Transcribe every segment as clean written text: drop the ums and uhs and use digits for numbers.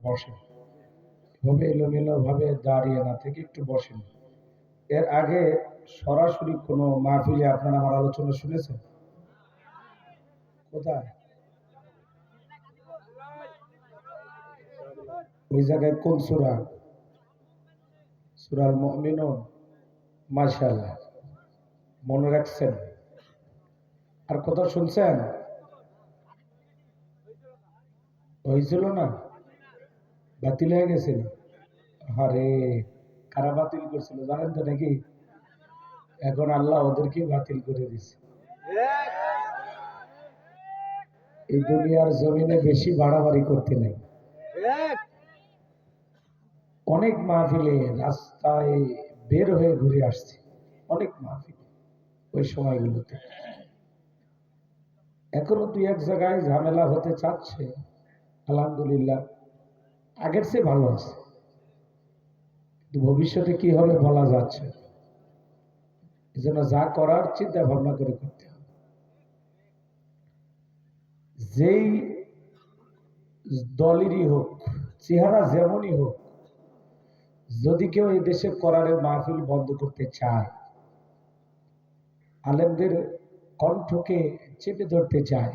বসেন, এভাবে এলোমেলো ভাবে দাঁড়িয়ে না থেকে একটু বসেন। এর আগে সরাসরি কোনো মাহফিলে আপনারা আমার আলোচনা শুনেছেন? কোথায়? ওই জায়গায় কোন সূরা? সূরাল মুমিনুন। মাশাআল্লাহ, মনে রাখছেন। আর কোথাও শুনছেন? হয়েছিল না? বাতিল হয়ে গেছিল? আরে, কারা বাতিল করছিল জানেন তো নাকি? এখন আল্লাহ ওদেরকে বাতিল করে দিছে। এই দুনিয়ার জমিনে বেশি বাড়াবাড়ি করতে নেই। অনেক মাহফিলে রাস্তায় বের হয়ে ঘুরে আসছে, অনেক মাহফিলে ওই সময়গুলোতে। এখনো দুই এক জায়গায় ঝামেলা হতে চাচ্ছে, আলহামদুলিল্লাহ আগের চেয়ে ভালো আছে, কিন্তু ভবিষ্যতে কি হবে বলা যাচ্ছে। এই জন্য যা করার চিন্তা ভাবনা করে করতে হবে। যেই দলেরই হোক, চেহারা যেমনই হোক, যদি কেউ এই দেশে কোরআনের মাহফিল বন্ধ করতে চায়, আলেমদের কণ্ঠকে চেপে ধরতে চায়,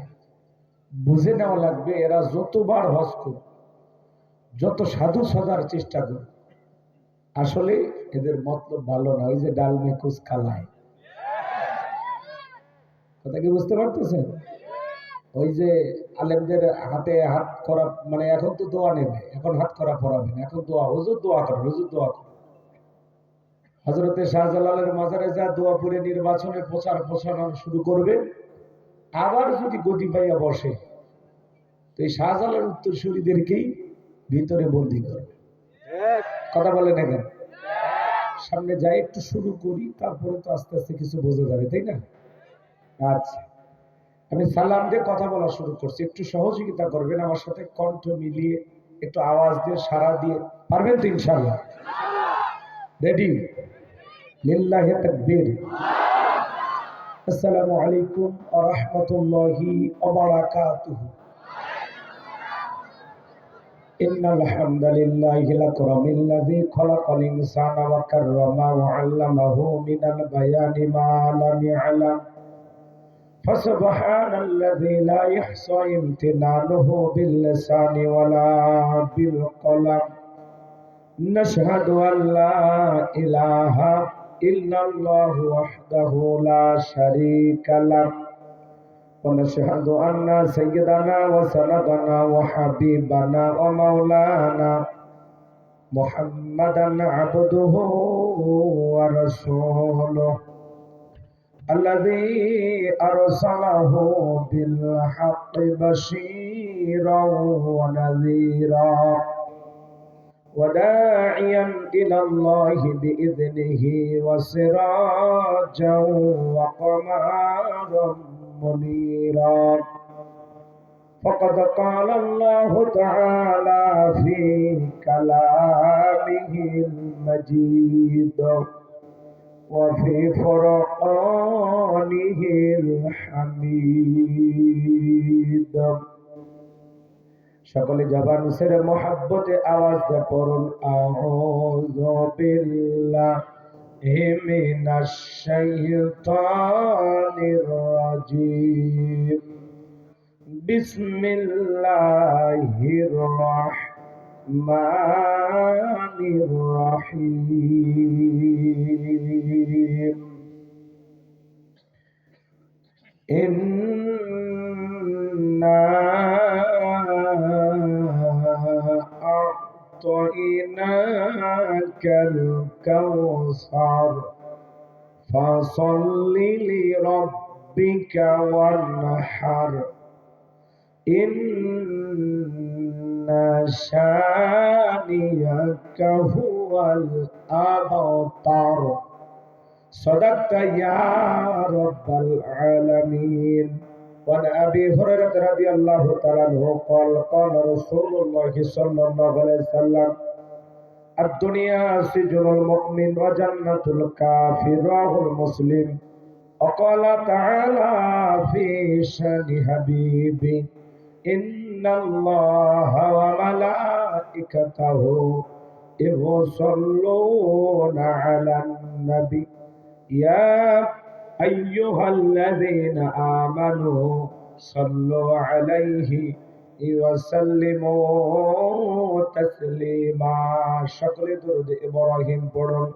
বুঝে নেওয়া লাগবে এরা যতবার হজ করুক, যত সাধু সাজার চেষ্টা করুক, আসলে এদের মতলব ভালো না। ওই যে ডাল মে কুছ কালায়, কথা কি বুঝতে পারতেছেন? ওই যে আলেমদের হাতে হাত করা, মানে এখন তো দোয়া নেবে, এখন হাত করা পড়াবে না, এখন দোয়া, হুজুর দোয়া করে, হুজুর দোয়া করে। হযরতে শাহজালালের মাজারে যা দোয়া পড়ে নির্বাচনে প্রচার প্রসারণ শুরু করবে, আবার যদি গদি পাইয়া বসে, তো এই শাহজালালের উত্তরসূরিদেরকেই ভিতরে বন্দি করবে। কথা বলেন এখন? সামনে যাই একটু শুরু করি, তারপরে তো আস্তে আস্তে কিছু বোঝা যাবে, তাই না? আচ্ছা, আমি সালাম দিয়ে কথা বলা শুরু করছি, একটু সহযোগিতা করবেন আমার সাথে, কণ্ঠ মিলিয়ে একটু আওয়াজ দিয়ে সাড়া দিয়ে, পারবেন তো ইনশাআল্লাহ? রেডি? লিল্লাহি তাকবীর। আসসালামু আলাইকুম ওয়া রাহমাতুল্লাহি ওয়া বারাকাতুহু। ইন্নাল হামদালিল্লাহিল আকরামিল্লাযী খালাকাল ইনসানা ওয়া কাররামা ওয়া 'আল্লামাহু মিনাল বায়ানি মা লাম ইয়া'লাম। فسبحان الذي لا يحصى امتنانه باللسان ولا بالقلم. نشهد أن لا إله إلا الله وحده لا شريك له، ونشهد أن سيدنا وسندنا وحبيبنا ومولانا محمدا عبده ورسوله الذي أرسله بالحق بشيرا ونذيرا وداعيا إلى الله بإذنه وسراجا وقمرا منيرا. فقد قال الله تعالى في كلامه المجيد وفي فرقانه الحميد. সকলে জবান ছেড়ে মহব্বতে আওয়াজ দিয়ে পড়ুন, আউযু বিল্লাহি মিনাশ শাইতানির রাজীম। বিসমিল্লাহির রাহমানির রাহিম। ইন্না আ'তাইনাকাল কাউসার ফাসাল্লি লিরাব্বিকা ওয়ানহার ইন্না শানিয়াকা হুয়াল আবতার। صدقت يا رب العالمين. وعن أبي هريرة رضي الله تعالى عنه قال قال رسول الله صلى الله عليه وسلم الدنيا سجن المؤمن وجنة الكافر. رواه مسلم. وقال تعالى في شان حبيبي ইন্নাল্লাহা ওয়া মালাইকাতাহু ইউসাল্লুনা আলান নবী ইয়া আইয়ুহাল্লাযীনা আমানু সাল্লু আলাইহি ওয়া সাল্লিমু তাসলিমা। সকলে দরুদ ইব্রাহিম পড়ুন।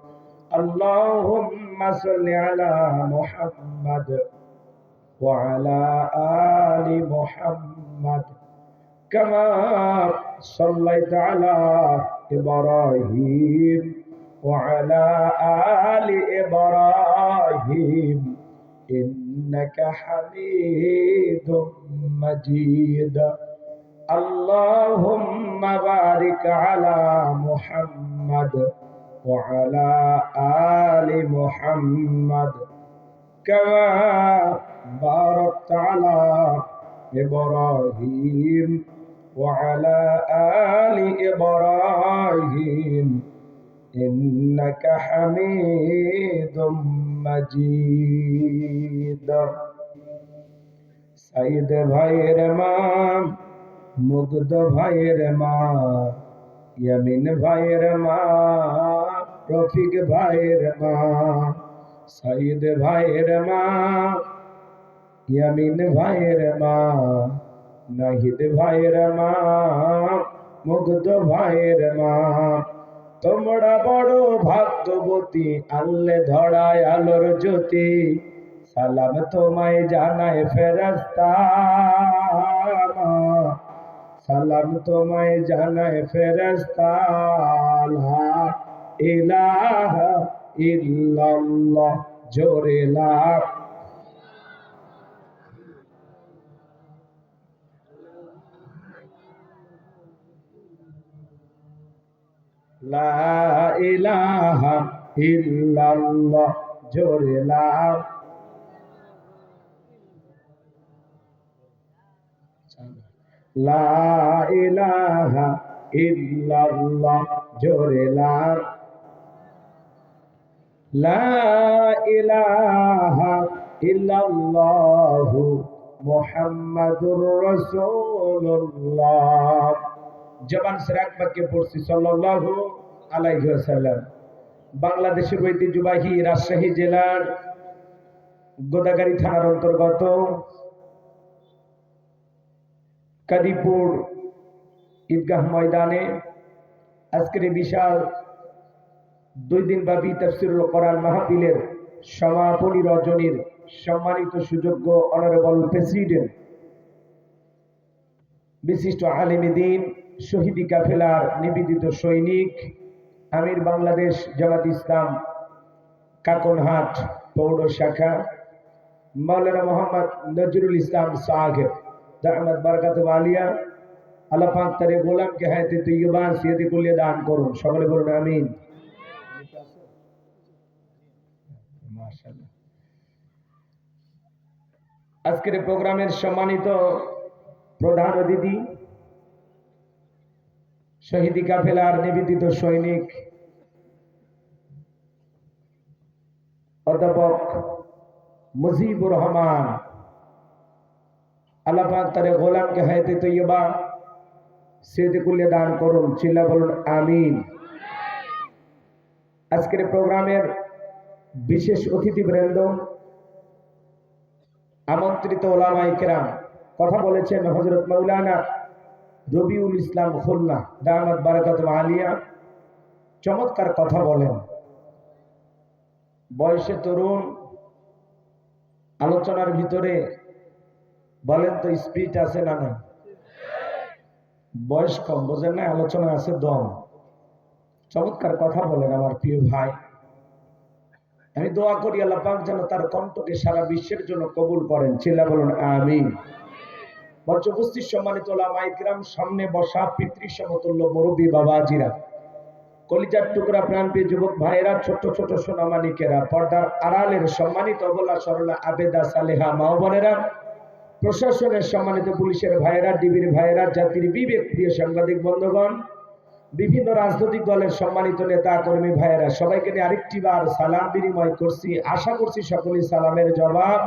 আল্লাহুম্মা সাল্লি আলা মুহাম্মাদ ওয়া আলা আলি মুহাম্মাদ কামা সাল্লাইতা আলা ইব্রাহিম ওয়া আলা আলি ইব্রাহিম ইন্নাকা হামিদুম মাজিদ। আল্লাহুম্মা বারিক আলা মুহাম্মাদ ওয়া আলা আলি মুহাম্মাদ কামা বারাকতা আলা ইব্রাহিম ওয়া আলা আলি ইব্রাহিম ইন্নাকা হামিদুম মাজিদ। সাইদ ভাইয়ের মা, মুগ্ধ ভাইয়ের মা, ইয়ামিন ভাইয়ের মা, রফিক ভাইয়ের মা, সাইদ ভাইয়ের মা, ইয়ামিন ভাইয়ের মা, নাহিদ ভাইয়ের মা, মুগ্ধ ভাইয়ের মা, তোমরা বড় ভাগ্যবতী, আল্লে ধরায় আলোর জ্যোতি, সালাম তোমায় জানায় ফেরেশতা, সালাম তোমায় জানায় ফেরেশতা, লা ইলাহা ইল্লাল্লাহ, জোরে লা ইলাহা ইল্লাল্লাহ, জোরে লা ইলাহা ইল্লাল্লাহ, জোরে লা ইলাহা ইল্লাল্লাহু মুহাম্মাদুর রাসূলুল্লাহ। জবান সেরে এক বাক্যে পড়ছি সাল্লাল্লাহু আলাইহি ওয়াসাল্লাম। বাংলাদেশের ঐতিহ্যবাহী রাজশাহী জেলার গোদাগাড়ী থানার অন্তর্গত কাদিপুর ঈদগাহ ময়দানে আজকের এই বিশাল 2 দিন ব্যাপী তাফসীরুল কোরআন মাহফিলের সমাপনী রজনীর সম্মানিত সুযোগ্য অনারেবল প্রেসিডেন্ট, বিশিষ্ট আলেমে দ্বীন, শহীদি কাফেলার নিবেদিত সৈনিক, আমির বাংলাদেশ জামাত ইসলাম কাকনহাট পৌর শাখা মাওলানা মোহাম্মদ নজরুল ইসলাম সাহেব দামাত বারাকাতুহু আলিয়া, আল্লাহ পাক তার গোলামকে হায়াতে তৈয়বা সিয়াতে কুল্লিয়া দান করুন। সকলে বলুন আমিন। মাশাআল্লাহ। আজকের প্রোগ্রামের সম্মানিত প্রধান অতিথি, শহীদি কাফেলার নিবেদিত সৈনিক অধ্যাপক মুজিবুর রহমান, আল্লাহ পাক তার গোলামকে হায়াতে তৈয়বা সিয়াতে কুল্লিয়া দান করুন। চিল্লা বলুন আমিন। আজকের প্রোগ্রামের বিশেষ অতিথিবৃন্দ, আমন্ত্রিত ওলামায়ে কেরাম, কথা বলেছেন হযরত মাওলানা রবিউল ইসলাম খুলনা দামাত বারাকাতুহু আলিয়া, চমৎকার কথা বলেন, বয়সে তরুণ, আলোচনার ভিতরে বলেন তো স্পিরিট আছে না নাই? বয়স কম, বোঝেন না, আলোচনা আছে দম। চমৎকার কথা বলেন আমার প্রিয় ভাই। আমি দোয়া করি আল্লাহ পাক যেন তার কণ্ঠকে সারা বিশ্বের জন্য কবুল করেন। চিল্লা বলুন আমিন। মঞ্চ উপস্থিত সম্মানিত ওলামায়ে কিরাম, সামনে বসা পিতৃ সমতুল্য মুরব্বী বাবাজিরা, কলিজার টুকরা প্রাণপ্রিয় যুবক ভাইয়েরা, ছোট ছোট সোনামানিকেরা, পর্দার আড়ালের সম্মানিত অবলা সরলা আবেদা সালেহা মা বোনেরা, প্রশাসনের সম্মানিত পুলিশের ভাইয়েরা, ডিবির ভাইয়েরা, জাতির বিবেক প্রিয় সাংবাদিক বন্ধুগণ, বিভিন্ন রাজনৈতিক দলের সম্মানিত নেতা কর্মী ভাইয়েরা, সবাইকে নিয়ে আরেকটি বার সালাম বিনিময় করছি। আশা করছি সকলেই সালামের জবাব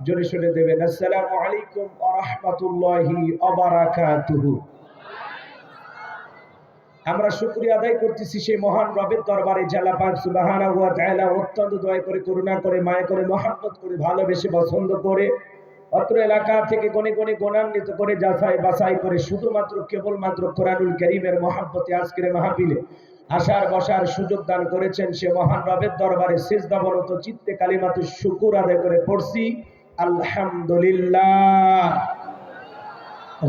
জোরে সোরে দেবেন। আসসালামু আলাইকুম ওয়া রাহমাতুল্লাহি ওয়া বারাকাতুহু। আমরা শুকরিয়া আদায় করতেছি সেই মহান রবের দরবারে, আল্লাহ পাক সুবহানাহু ওয়া তাআলা অত্যন্ত দয়া করে, করুণা করে, মায়া করে, মহব্বত করে, ভালোবেসে, পছন্দ করে অত্র এলাকা থেকে গণে গণে গুণান্বিত করে, যাচাই বাছাই করে শুধুমাত্র কেবলমাত্র কোরআনুল কারীমের মহব্বতে আজকের মাহফিলে আসার বসার সুযোগ দান করেছেন। সে মহান রবের দরবারে সিজদাবরত চিত্তে কালিমাতু শুকুর আদায় করে পড়ছি আলহামদুলিল্লাহ।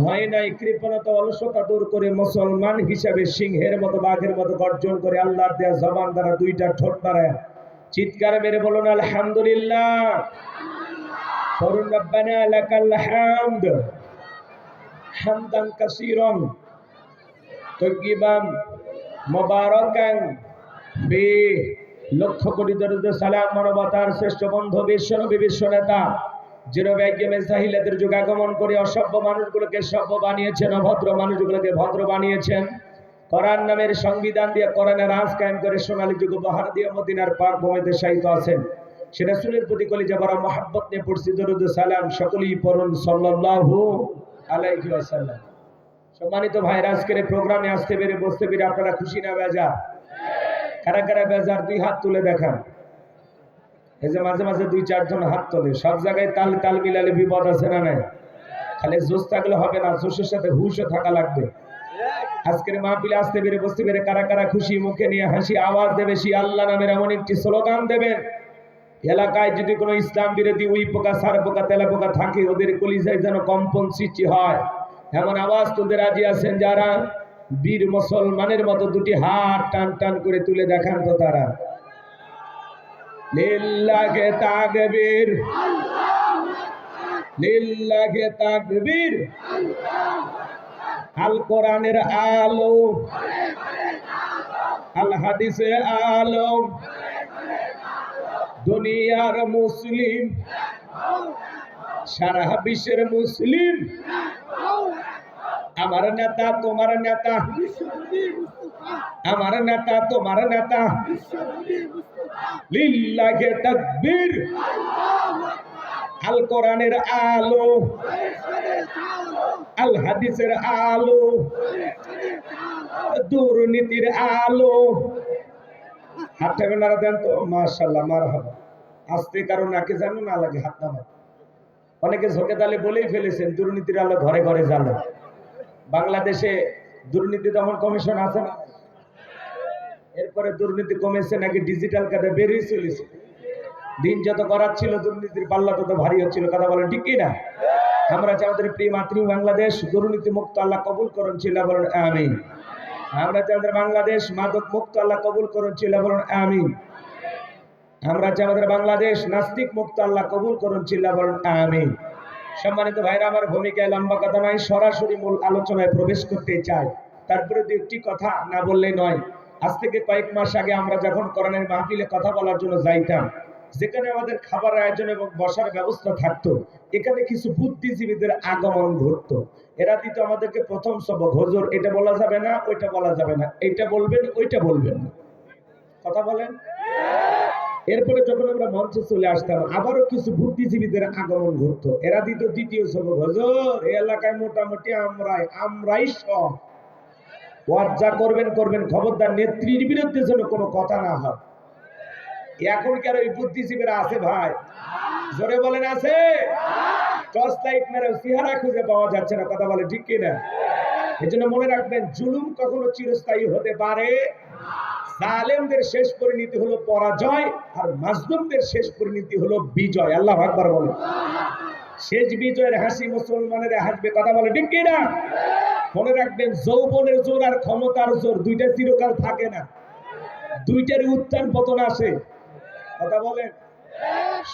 হয় নাই কৃপণতা অলসতা দূর করে মুসলমান হিসাবে সিংহের মতো বাঘের মতো গর্জন করে আল্লাহর দেয়া জবান দ্বারা দুইটা ঠোঁট নাড়ায় চিৎকার মেরে বলুন আলহামদুলিল্লাহ। পড়ুন রব্বানা লাকাল হামদ হামদান কাসীরান তাইয়িবান মুবারাকান ফি। লক্ষ কোটি দরুদ সালাম মানবতার শ্রেষ্ঠ বন্ধু বিশ্বনবী বিশ্বনেতা যিনি একদমে সাহিলাদের যুগ আগমন করে অসভ্য মানুষগুলোকে সভ্য বানিয়েছেন, অভদ্র মানুষগুলোকে ভদ্র বানিয়েছেন। কোরআন নামের সংবিধান দিয়ে কোরআনের রাজ কায়েম করে সোনালী যুগ উপহার দিয়ে মদিনার পাক ভূমিতে শায়িত আছেন। সে রাসূলের প্রতি কলিজা ভরা মহব্বত নিয়ে পড়ছি দরুদ সালাম। সকলেই পড়ুন সাল্লাল্লাহু আলাইহি ওয়াসাল্লাম। সম্মানিত ভাইরা, আজকের প্রোগ্রামে আসতে পেরে বসতে পেরে আপনারা খুশি না বেজার? কারা কারা বেজার দুই হাত তুলে দেখান। এই যে মাঝে মাঝে দুই চারজন হাত তোলে, সব জায়গায় তাল তাল মিলালে বিপদ আছে না নাই? খালি জোশ থাকলে হবে না, জোশের সাথে হুশও থাকা লাগবে। আজকের মাহফিলে আসতে পেরে বসতে পেরে কারা কারা খুশি, মুখে নিয়ে হাসি আওয়াজ দেবে সেই আল্লাহ নামের এমন একটি স্লোগান দেবেন, এলাকায় যদি কোনো ইসলাম বিরোধী উই পোকা, সার পোকা, তেলা পোকা থাকে, ওদের কলিজায় যেন কম্পন সৃষ্টি হয় এমন আওয়াজ তুলতে রাজি আছেন যারা? বীর মুসলমানের মতো দুটি হাত টান টান করে তুলে দেখান তো তারা। লিল্লাহি তাকবীর, লিল্লাহি তাকবীর। আল কোরআনের আলো, আল হাদিসের আলো, দুনিয়ার মুসলিম, সারা বিশ্বের মুসলিম। আমার নেতা তোমার নেতা, আমার নেতা তোমার নেতা। লিল্লাহি তাকবীর। আল কোরআনের আলো, আল হাদিসের আলো, দুর্নীতির আলো। হাতটা নাড়া দেন তো, মাশাআল্লাহ, মারহাবা। আস্তে কারণ নাকে জানো না লাগে হাত নামা। অনেকে ঝোঁকে তালে বলেই ফেলেছেন দুর্নীতির আলো ঘরে ঘরে জ্বালো। বাংলাদেশে দুর্নীতি দমন কমিশন আছে না? এরপরে দুর্নীতি কমেছে নাকি ডিজিটাল কার্ডে বেরিয়ে চলেছে। দিন যত করাচ্ছিল দুর্নীতির পাল্লা তত ভারী হচ্ছিল। কথা বলেন ঠিক কি না? আমরা চাই আমাদের প্রিয় মাতৃ বাংলাদেশ দুর্নীতি মুক্ত আল্লাহ কবুল করুন, চিল্লা বলেন আমিন। আমরা চাই আমাদের বাংলাদেশ মাদক মুক্ত আল্লাহ কবুল করুন, চিল্লা বলেন আমিন। আমরা চাই আমাদের বাংলাদেশ নাস্তিক মুক্ত আল্লাহ কবুল করুন, চিল্লা বলেন আমিন। সম্মানিত ভাইরা, আমার ভূমিকায় লম্বা কথা নয়, সরাসরি মূল আলোচনায় প্রবেশ করতে চাই। তারপরে দু একটি কথা না বললেই নয়। আজ থেকে কয়েক মাস আগে আমরা যখন কোরআনের মাহফিলে কথা বলার জন্য যাইতাম, যেখানে আমাদের খাবার আয়োজন এবং বসার ব্যবস্থা থাকতো, এখানে কিছু বুদ্ধিজীবীদের আগমন ঘটতো। এরা দিত আমাদেরকে প্রথম সবক, হুজুর এটা বলা যাবে না, ওইটা বলা যাবে না, এইটা বলবেন, ওইটা বলবেন না। কথা বলেন। এরপরে যখন আমরা মঞ্চে চলে আসতাম, আবারও কিছু বুদ্ধিজীবীদের আগমন ঘটতো। এরা দিত দ্বিতীয় সবক, হুজুর এই এলাকায় মোটামুটি আমরাই সব, ওয়াজ যা করবেন করবেন, খবরদার নেত্রীর বিরুদ্ধে যেন কোনো কথা না হয়। এখন কি আর ওই বুদ্ধিজীবীরা আছে ভাই? জোরে বলেন আছে? টর্চ লাইট মেরে চেহারা খুঁজে পাওয়া যাচ্ছে না। কথা বলে ঠিক কিনা? এই জন্য মনে রাখবেন, জুলুম কখনো চিরস্থায়ী হতে পারে। জালেমদের শেষ পরিণতি হলো পরাজয়, আর মাজলুমদের শেষ পরিণতি হলো বিজয়। আল্লাহু আকবার বলে। শেষ বিজয়ের হাসি মুসলমানের হাসবে। কথা বলে ঠিক কিনা? মনে রাখবেন, যৌবনের জোর আর ক্ষমতার জোর দুইটা চিরকাল থাকে না, দুইটারই উত্থান পতন আসে। কথা বলেন।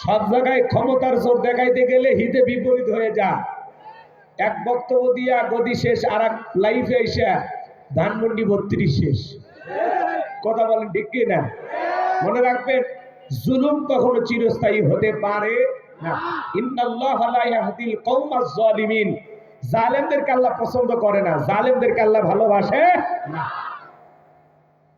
সব জায়গায় ক্ষমতার জোর দেখাইতে গেলে হিতে বিপরীত হয়ে যায়। এক বক্তব্য দিয়া গদি শেষ, আর এক লাইফে এসে ধানমন্ডি 32 শেষ। কথা বলেন ঠিক কি না? মনে রাখবেন, জুলুম কখনো চিরস্থায়ী হতে পারে না। ইন্নাল্লাহা লা ইয়াহদিল কওমাজ জালিমিন। জালেমদেরকে আল্লাহ পছন্দ করে না, জালেমদেরকে আল্লাহ ভালোবাসে না।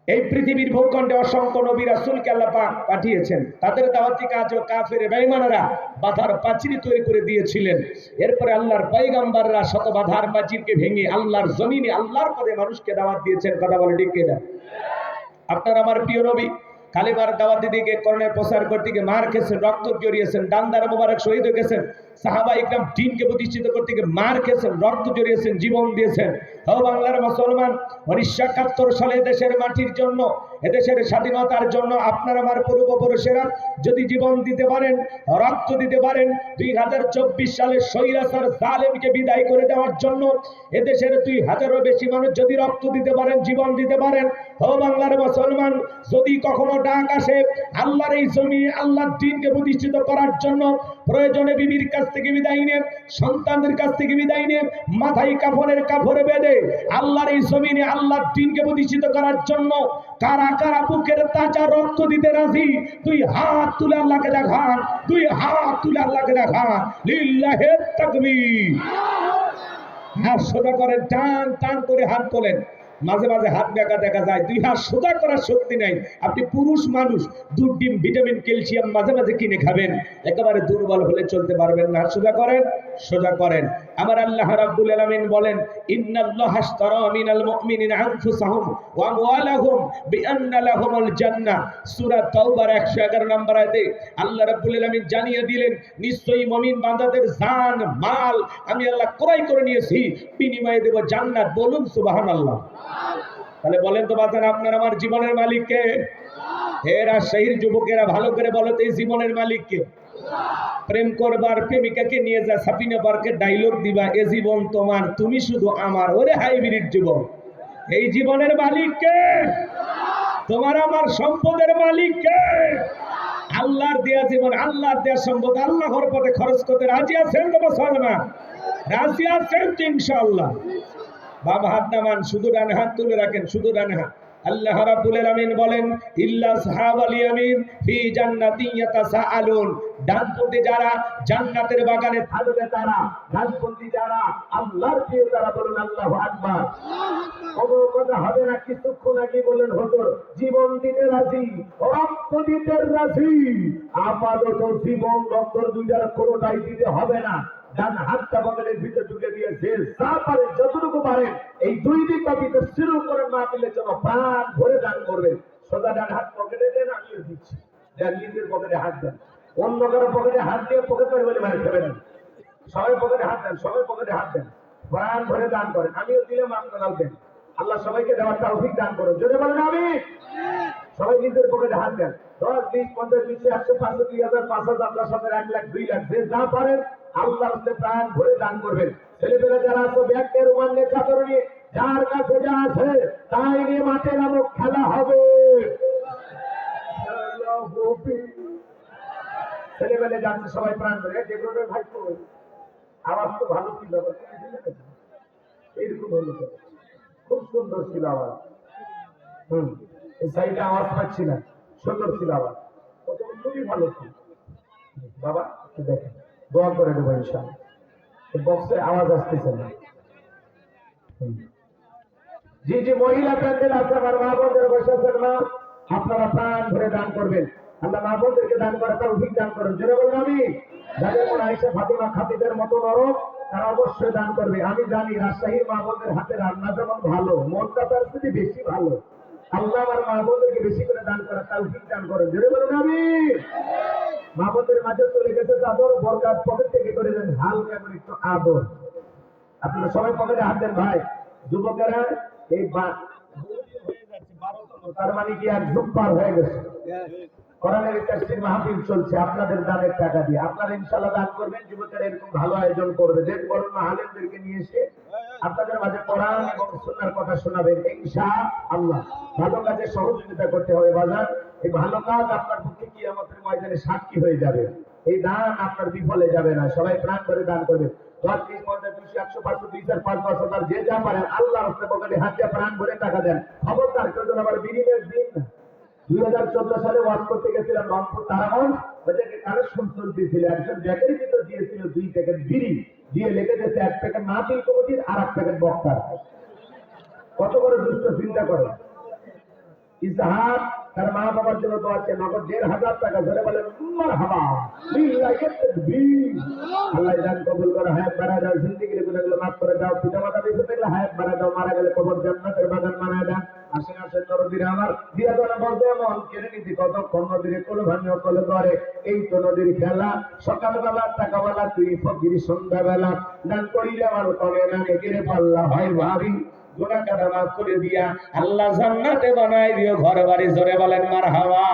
এই পৃথিবীর ভূখণ্ডে অসংখ্য নবী রাসূলকে আল্লাহ পাক পাঠিয়েছেন। তাদের দাওয়াতি কাজও কাফের বেঈমানেরা বাধার প্রাচীর তৈরি করে দিয়েছিলেন। এরপরে আল্লাহর পয়গম্বররা শত বাধার প্রাচীরকে ভেঙে আল্লাহর জমিনে আল্লাহর পথে মানুষকে দাওয়াত দিয়েছেন। কথা বলে ঠিক কিনা? আপনার আমার প্রিয় নবী কালেমার দাওয়াতি দিকে করণের প্রচার করতে গিয়ে মার খেয়েছেন, রক্ত জড়িয়েছেন, ডান্দার মোবারক শহীদ হয়ে গেছেন। সাহাবা ইকরাম দ্বীনকে প্রতিষ্ঠিত করতে গিয়ে মার খেয়েছেন, রক্ত জড়িয়েছেন, জীবন দিয়েছেন। ও বাংলার মুসলমান, 1971 সালে দেশের মাটির জন্য, এদেশের স্বাধীনতার জন্য আপনার আমার পূর্বপুরুষেরা যদি জীবন দিতে পারেন, রক্ত দিতে পারেন, 2024 সালে স্বৈরাচার জালেমকে বিদায় করে দেওয়ার জন্য এদেশের 2000-এরও বেশি মানুষ যদি রক্ত দিতে পারেন, জীবন দিতে পারেন, ও বাংলার মুসলমান, যদি কখনো ডাক আসে আল্লাহর এই জমিনে আল্লাহর দ্বীনকে প্রতিষ্ঠিত করার জন্য, প্রয়োজনে বিবির কাছ থেকে বিদায় নিয়ে, সন্তানদের কাছ থেকে বিদায় নিয়ে, মাথায় কাফনের কাপড় বেঁধে আল্লাহর এই জমিনে আল্লাহর দ্বীনকে প্রতিষ্ঠিত করার জন্য কারা কারা বুকের তাজা রক্ত দিতে রাজি? তুই হাত তুলে আল্লাহকে দেখান, তুই হাত তুলে আল্লাহকে দেখান। লিল্লাহি তাকবীর। হাত সোজা করেন, টান টান করে হাত তোলেন। মাঝে মাঝে হাত বেঁকা দেখা যায়, দুই হাত সোজা করার শক্তি নাই। আপনি পুরুষ মানুষ, দুধ, ডিম, ভিটামিন, ক্যালসিয়াম মাঝে মাঝে কিনে খাবেন, একেবারে দুর্বল হলে চলতে পারবেন না। সোজা করেন, সোজা করেন। আমার আল্লাহ রাব্বুল আলামিন বলেন, ইন্নাল্লাহা আশতারা মিনাল মুমিনিনা আনফুসাহুম ওয়া আমওয়ালাহুম বিআন্না লাহুমুল জান্নাহ। সূরা তাওবার 111 নম্বর আয়াতে আল্লাহ রাব্বুল আলামিন জানিয়ে দিলেন, নিশ্চয়ই মুমিন বান্দাদের জান মাল আমি আল্লাহ ক্রয় করে নিয়েছি, বিনিময়ে দেব জান্নাত। বলুন সুবহানাল্লাহ। তাহলে বলেন তো বাজান, আপনার আমার জীবনের মালিক কে? হে রাজশাহীর যুবকেরা ভালো করে বলো তো, এই জীবনের মালিক কে? প্রেম করবার প্রেমিকাকে নিয়ে যা সাপিনা পার্কে ডায়লগ দিবা, এ জীবন তোমার, তুমি শুধু আমার। ওরে হাইব্রিড যুবক, এই জীবনের মালিক কে? তোমার আমার সম্পদের মালিক কে? আল্লাহর দেয়া জীবন, আল্লাহর দেয়া সম্পদ আল্লাহর পথে খরচ করতে রাজি আছেন তো মুসলমান? রাজি আছেন তো ইনশাআল্লাহ? বাবা হাত নামান, শুধু ডান হাত তুলে রাখেন, শুধু ডান হাত। আল্লাহ রাব্বুল আলামিন বলেন, ইল্লা আসহাবাল ইয়ামিন ফি জান্নাতিন ইয়াতাসাআলুন। ডানপন্থী যারা জান্নাতের বাগানে থাকবে তারা, ডানপন্থী যারা আল্লাহর প্রিয় তারা। বলুন আল্লাহু আকবার। কোনো কথা হবে না, কিছুক্ষণ আগে বলেন হুজুর জীবন দিতে রাজি, রক্ত দিতে রাজি। আপাতত জীবন রক্ত দুইটার কোনোটাই দিতে হবে না। ডান হাতটা বগলের ভিতর ঢুকে দিয়ে যে যা পারে যতটুকু পারেন এই দুই দিক কপিতে শুরু করে মাহফিলের জন্য প্রাণ ভরে দান করবেন। সোজা ডান হাত পকেটে দেন, আমিও দিচ্ছি। ডান নিজের পকেটে হাত দেন, অন্য কারো পকেটে হাত দিয়ে পকেট করে বলে মারি খাবেন। সবাই পকেটে হাত দেন, সবাই পকেটে হাত দেন, প্রাণ ভরে দান করেন। আমিও দিলাম, আপনারাও দেন। আল্লাহ সবাইকে দেওয়ার তৌফিক দান করুন। জোরে বলেন আমিন। সবাই নিজের পকেটে হাত দেন। 10, 20, 50, 20, 100, 500, 2000, 5000, 10,000, 1 লাখ, 2 লাখ, যে যা পারেন আল্লাহর রাস্তায় প্রাণ ভরে দান করবেন। ছেলেপেলে যারা আছে ব্যাগকে রুমাল নিয়ে, চাদর নিয়ে, যার কাছে যা আছে তাই নিয়ে মাঠে নামক খেলা হবে। ছেলেপেলে যাচ্ছে সবাই প্রাণ ভরে। ডেকোরেটর ভাই তো আওয়াজ তো ভালো ছিল, এইরকম হলো, খুব সুন্দর ছিল আওয়াজ। এই সাইডে আওয়াজ পাচ্ছি না, সুন্দর ছিল আওয়াজ, খুবই ভালো ছিল। বাবা দেখেন, দোয়া করে দেবো ইনশাআল্লাহ। বক্সে আওয়াজ আসতেছে না। জি জি, মহিলা প্যান্ডেল আছে, আমার মা বোনদের বসেছেন মা, আপনারা প্রাণ ভরে দান করবেন। আল্লাহ মা বোনদেরকে দান করা তৌফিক দান করেন। জোরে বলুন আমিন। যাদের মনে আয়েশা ফাতিমা খাদিজার মতো নরম, তারা অবশ্যই দান করবে। আমি জানি রাজশাহীর মা বোনদের হাতে রান্না যেমন ভালো, মনটা তার যদি বেশি ভালো। আল্লাহ আমার মা বোনদেরকে বেশি করে দান করা তৌফিক দান করেন। জোরে বলুন আমিন। মা বোনদের মাঝে চলে গেছে চাদর, বরকাত পকেট থেকে করে দেন হালকা করে একটু আদর। আপনারা সবাই পকেটে হাত দেন ভাই। যুবকেরা এই তার মানে কি আর যুগ পার হয়ে গেছে। কোরআনের তাফসীর মাহফিল চলছে আপনাদের দানের টাকা দিয়ে। আপনারা ইনশাআল্লাহ দান করবেন। যুবকেরা এরকম ভালো আয়োজন করবে, যে বড় আলেমদেরকে নিয়ে এসে আপনাদের মাঝে কোরআন এবং সুন্নাহর কথা শোনাবেন ইনশাআল্লাহ। ভালো কাজে সহযোগিতা করতে হবে বাজার। এই ভালো কাজ আপনার পক্ষে কিয়ামতের ময়দানে সাক্ষী হয়ে যাবে। এই দান আপনার বিফলে যাবে না। সবাই প্রাণ করে দান করবেন। 10, 20, 50, 200, 100, 500, 2000, 5,000, যে যা পারেন আল্লাহর রাস্তায় পকেটে হাত দিয়ে প্রাণ ভরে টাকা দেন। খবরদার কেউ যেন আবার বিনিময়ের দিন না। 2014 সালে ওয়াজ করতে গেছিলাম রংপুর তারাগঞ্জ, ওইটাকে কালেকশন চলতেছিল। একজন ব্যাগের ভিতর দিয়েছিল 2 প্যাকেট বিড়ি, দিয়ে লেগে গেছে 1 প্যাকেট মাহফিল কমিটির আর 1 প্যাকেট বক্তার। কত বড় দুষ্ট চিন্তা করে। ইসহাক তার মা বাবার জন্য দোয়া চেয়ে নগদ ১,৫০০ টাকা ধরে বলে মারহাবা লিল্লাহি তাকবীর। আল্লাহ দান কবুল করে, হায়াত বাড়ায় দাও, জিন্দেগির গুনাহগুলো মাফ করে দাও, পিতা মাতা বেঁচে থাকলে হায়াত বাড়ায় দাও, মারা গেলে কবর জান্নাতের বাগান বানায় দাও। আসেন আসেন নদীর আমার দিয়া ধরে বলতে এমন কেড়ে নিতে কতক্ষণ নদীর কোলে ভাঙিয়ে কোলে ধরে। এই তো নদীর খেলা, সকালবেলা টাকাবেলা তুই ফকির, সন্ধ্যাবেলা দান করিলে আমার তবে না গেলে পাল্লা হয় ভাবি। গুনাহ কাটা মাফ করে দিয়া আল্লাহ জান্নাতে বানাই দিও ঘর বাড়ি। জোরে বলেন মারহাবা।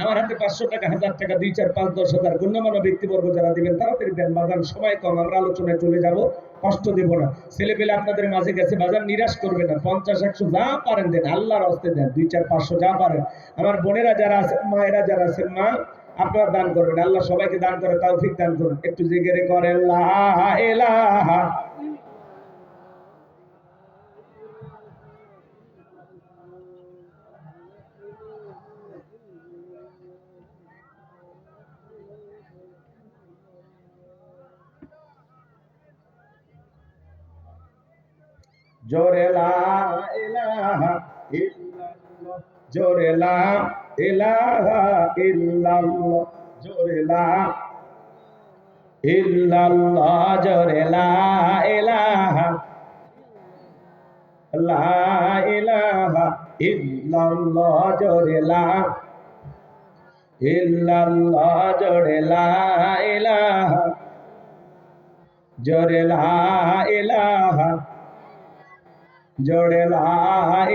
আমার হাতে 500 টাকা, 1000 টাকা, 2, 4, 5, 10,000 গণ্যমান্য ব্যক্তিবর্গ যারা দিবেন তাড়াতাড়ি দেন। বাজান সময় কম, আমরা আলোচনায় চলে যাব, কষ্ট দেব না। ছেলে পেলে আপনাদের মাঝে গেছে, বাজার নিরাশ করবেন না। 50, 100 যা পারেন দেন, আল্লাহর হস্তে দেন। 2, 4, 500 যা পারেন। আমার বোনেরা যারা আছেন, মায়েরা যারা আছেন, মা আপনারা দান করবেন। আল্লাহ সবাইকে দান করে তৌফিক দান করুন। একটু জিকির করেন লা ইলাহা। জোরে লা ইলাহা ইল্লাল্লাহ, জোরে লা ইলাহা ইল্লাল্লাহ, জোরে লা ইল্লাল্লাহ, জোরে লা ইলাহা, লা ইলাহা ইল্লাল্লাহ, জোরে লা ইল্লাল্লাহ, জোরে লা ইলাহা, জোরে লা ইলাহা, জোরে লা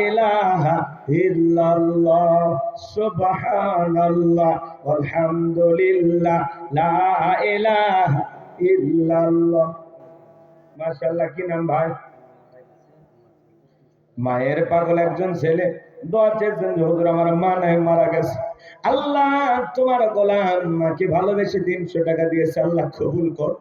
ইলাহা ইল্লাল্লাহ, সুবহানাল্লাহ আলহামদুলিল্লাহ, লা ইলাহা ইল্লাল্লাহ। মাশাআল্লাহ। কি নাম ভাই? মায়ের পাগল একজন ছেলে দোয়া চেয়েছেন যে হুজুর আমার মা নাই, মারা গেছে। আল্লাহ তোমার গোলাম মাকে ভালোবেসে 300 টাকা দিয়েছে, আল্লাহ কবুল কর।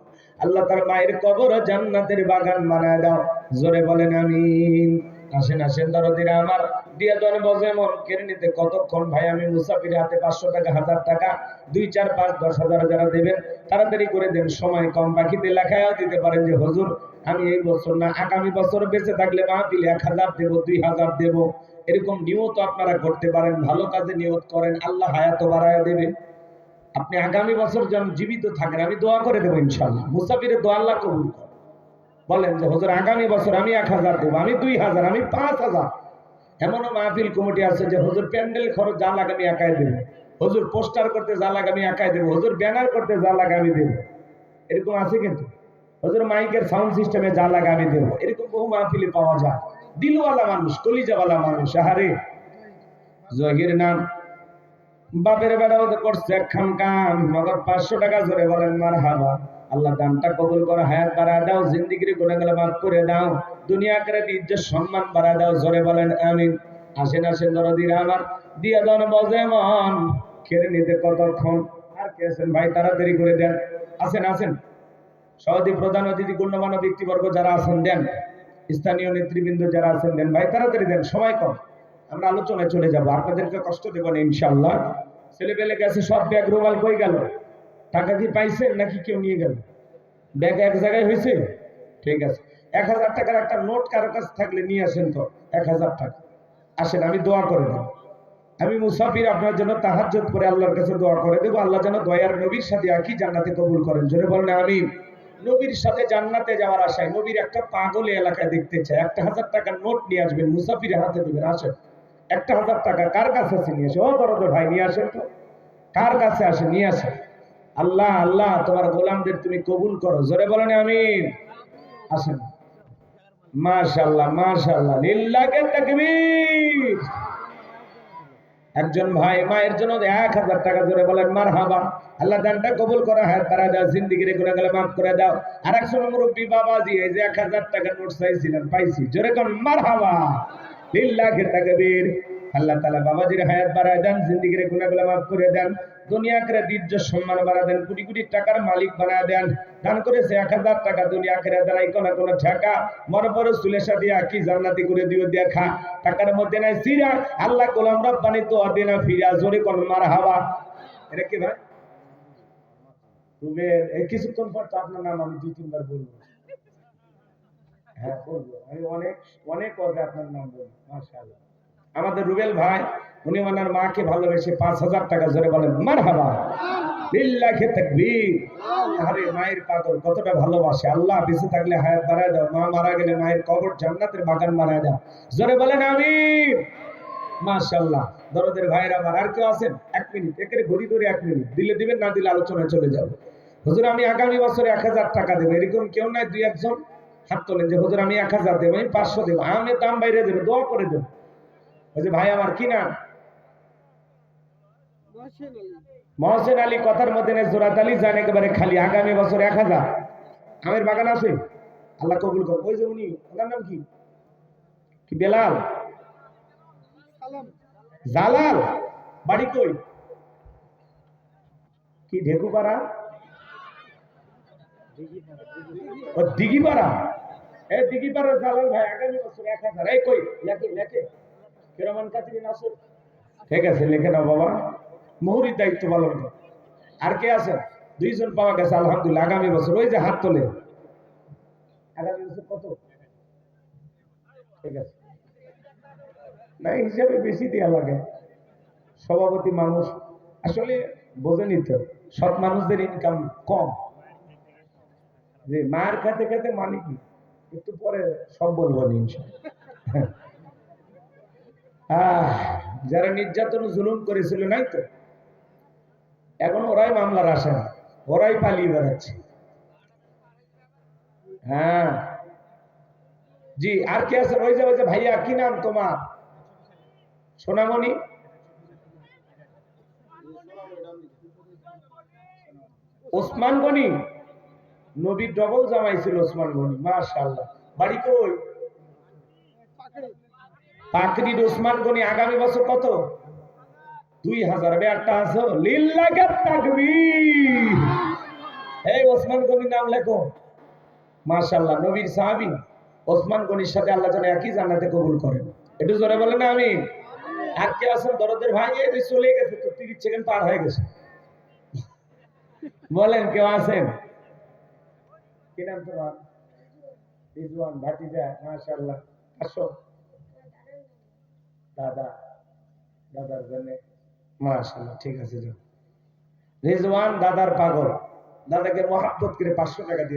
আল্লাহ তার মায়ের কবর জান্নাতের বাগান বানায় দাও। জোরে বলেন আমিন। আসেন আসেন দরদিরা আমার, দিয়ে দন বজে মন কেড়ে নিতে কতক্ষণ ভাই। আমি মুসাফির হাতে 500 টাকা, 1000 টাকা, 2, 4, 5, 10,000 যারা দেবেন তাড়াতাড়ি করে দেন, সময় কম। বাকিতে লেখায়ও দিতে পারেন যে হুজুর আমি এই বছর না আগামী বছর বেঁচে থাকলে মাহফিলে 1000 দেব, 2000 দেব। এরকম নিয়ত আপনারা করতে পারেন। ভালো কাজে নিয়ত করেন, আল্লাহ হায়াত বাড়ায় দেবে। আপনি আগামী বছর যখন জীবিত থাকেন আমি দোয়া করে দেবো ইনশাআল্লাহ। মুসাফিরের দোয়া আল্লাহ কবুল করে। বলেন যে হুজুর আগামী বছর আমি 1000 দেবো, আমি 2000, আমি 5000। এমনও মাহফিল কমিটি আছে যে হুজুর প্যান্ডেল খরচ যা লাগে আমি একাই দেবো, হুজুর পোস্টার করতে যা লাগে আমি একাই দেবো, হুজুর ব্যানার করতে যা লাগে আমি দেবো। এরকম আছে কিন্তু হুজুর মাইকের সাউন্ড সিস্টেমে যা লাগে আমি দেবো। এরকম বহু মাহফিলে পাওয়া যায়। দিলওয়ালা মানুষ, কলিজাওয়ালা মানুষ। আহারে জহির নাম বাপের বেড়াও করছে একখান কাম, নগদ 500 টাকা। জোরে বলেন মারহাবা। আল্লাহ দানটা কবুল করে, হায়াত বাড়ায় দাও, জিন্দেগির গুনাহগুলো মাফ করে দাও, দুনিয়া আখিরাতে ইজ্জত সম্মান বাড়ায় দাও। জোরে বলেন আমিন। আসেন আসেন দরদিরা আমার, দিয়া দান বজে মন কেড়ে নিতে কতক্ষণ। আর কে আছেন ভাই? তাড়াতাড়ি করে দেন। আসেন আসেন। সভাপতি, প্রধান অতিথি, গণ্যমান্য ব্যক্তিবর্গ যারা আছেন দেন। স্থানীয় নেতৃবৃন্দ যারা আছেন দেন ভাই, তাড়াতাড়ি দেন, সময় কম, আমরা আলোচনায় চলে যাব। আপনাদেরকে কষ্ট দেব না ইনশাআল্লাহ। ছেলে পেলে গেছে সব, ব্যাগ রুমাল কই গেল? টাকা কি পাইছেন নাকি কেউ নিয়ে গেল? ব্যাগ এক জায়গায় হয়েছে? ঠিক আছে। 1000 টাকার একটা নোট কারো কাছে থাকলে নিয়ে আসেন তো, 1000 টাকা। আসেন আমি দোয়া করে দেব। আমি মুসাফির, আপনার জন্য তাহাজ্জুদ করে আল্লাহর কাছে দোয়া করে দেব। আল্লাহ যেন দয়ার নবীর সাথে একই জান্নাতে কবুল করেন। জোরে বলেন আমিন। নবীর সাথে জান্নাতে যাওয়ার আশায়, নবীর একটা পাগল এলাকায় দেখতে চায়, 1000 টাকার নোট নিয়ে আসবেন, মুসাফিরের হাতে দিবেন। আসেন, 1000 টাকা কার কাছে আছে নিয়ে আসে। ও দরদ ভাই নিয়ে আসেন তো, কার কাছে আসে নিয়ে আসেন। আল্লাহ আল্লাহ তোমার গোলামদের তুমি কবুল করো। জোরে বলেন আমিন। আসেন। মাশাআল্লাহ মাশাআল্লাহ, লিল্লাহি তাকবীর। একজন ভাই মায়ের জন্য 1000 টাকা। জোরে বলেন মারহাবা। আল্লাহ দানটা কবুল করে, হায়াত বাড়ায় দাও, জিন্দেগির গুনাহগুলো মাফ করে দাও। আর একজন মুরব্বী বাবাজি, এই যে 1000 টাকা নোট চাইছিলেন পাইছি। জোরে কোন মারহাবা। লিল্লাহি তাকবীর। আল্লাহ তাআলা বাবাজির হায়াত বাড়ায় দেন, জিন্দেগির গুনাহগুলো মাফ করে দেন, দুনিয়া আখিরাতে ইজ্জত সম্মান বাড়ায় দেন, কোটি কোটি টাকার মালিক বানায় দেন। দান করেছে 1000 টাকা, দুনিয়া আখিরাতে নাই কোন কোন টাকা, মরপর সুলেশা দিয়া কি জান্নাতি করে দিও দেখা। টাকার মধ্যে নাই সিরা, আল্লাহ গোলাম রব্বানি তো আদিনা ফিরা। জোরে কোন মারহাবা। এটা কি ভাই? তুমি কিছুক্ষণ পর তো আপনার নাম আমি 2-3 বার বলবো। হ্যাঁ বলবো, আমি অনেক অনেক পদে আপনার নাম বলবো। মাশাআল্লাহ। আমাদের রুবেল ভাই, উনি ওনার মাকে ভালোবেসে 5,000 টাকা জোরে বলেন মারহাবা, লিল্লাহি তাকবীর। আরে মায়ের পাগল কতটা ভালোবাসে। আল্লাহ বেঁচে থাকলে হায়াত বাড়ায় দাও, মা মারা গেলে মায়ের কবর জান্নাতের বাগান বানায় দাও, জোরে বলেন আমিন। মাশাআল্লাহ। দরদের ভাইয়ের আমার আর কেউ আছেন? 1 মিনিট, একের ঘড়ি ধরে 1 মিনিট দিলে দিবেন, না দিলে আলোচনায় চলে যাবে। হুজুর আমি আগামী বছরে 1000 টাকা দেবো, এরকম কেউ নাই? 2-1 জন হাত তোলেন যে হুজুর আমি 1000 দেবো, আমি 500 দেবো, আমি দাম বাইরে দেবো, দোয়া করে দেবো। ওই যে ভাই আমার কি নাম? মহসেন আলী। কথার মধ্যে নেই, জোরাত আলী যান একেবারে খালি। আগামী বছর 1000 আমের বাগান আছে, আল্লাহ কবুল করুন। ওই যে উনি, ওনার নাম কি? কি বেলাল? জালাল। বাড়ি কই? কি ঢেকুপাড়া? ও দিঘিপাড়া। এই দিঘিপাড়া জালাল ভাই আগামী বছর 1000। এই কই লেখে লেখে কেরমান কাতিবিন আছে? ঠিক আছে লিখে নাও বাবা, মুহুরির দায়িত্ব পালন করো। আর কে আছে? 2 জন পাওয়া গেছে আলহামদুলিল্লাহ। আগামী বছর ওই যে হাত তোলে, আগামী বছর কত? ঠিক আছে, না হিসাবে বেশি দেওয়া লাগে। সভাপতি মানুষ আসলে বোঝেনি তো, সৎ মানুষদের ইনকাম কম। যে মার খেতে খেতে মানে কি, একটু পরে সব বলবো ইনশাআল্লাহ। যারা নির্যাতন জুলুম করেছিল নাই তো, এখন ওরাই মামলার আসামি, ওরাই পালিয়ে বেড়াচ্ছে। হ্যাঁ জি। আর কে আছে? ওই যে ভাইয়া, কি নাম তোমার? সোনামণি। ওসমান গনি, নবীর ডবল জামাই ছিল ওসমান গনি, মাশাআল্লাহ। বাড়ি কই? পাকড়ির ওসমান গনি। আগামী বছর কত? 2000। একটা আছো, লিল্লাহি তাকবীর। এই ওসমান গনির নাম লেখো। মাশাআল্লাহ, নবীর সাহাবী ওসমান গনির সাথে আল্লাহ যেন একই জান্নাতে কবুল করেন। একটু জোরে বলেন না আমি। আর কে আছেন? দরদের ভাই এই যে চলে গেছে তো, 30 সেকেন্ড পার হয়ে গেছে। বলেন কেউ আছেন? কি নাম তোমার? রিজওয়ান ভাতিজা, মাশাআল্লাহ। আসো দাদা, দাদার জন্য মাশাআল্লাহ। ঠিক আছে যাও। রিজওয়ান দাদার পাগল, দাদাকে মহব্বত করে 500 টাকা দিয়ে